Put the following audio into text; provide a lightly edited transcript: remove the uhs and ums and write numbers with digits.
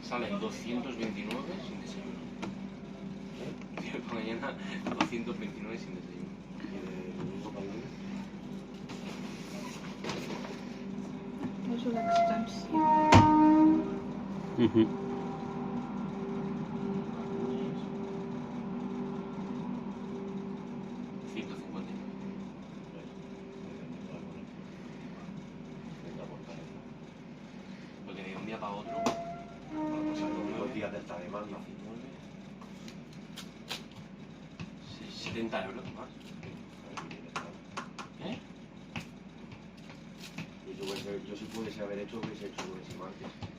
Salen 229 sin desayuno. Tío, por mañana 229 sin desayuno. Y de domingo para el lunes. És una extensió. Lunes. 159. Porque de un día para otro, Bueno, pues hay los días de esta demanda. 70 euros más. ¿Eh? Yo si pudiese haber hecho, hubiese hecho lunes y martes.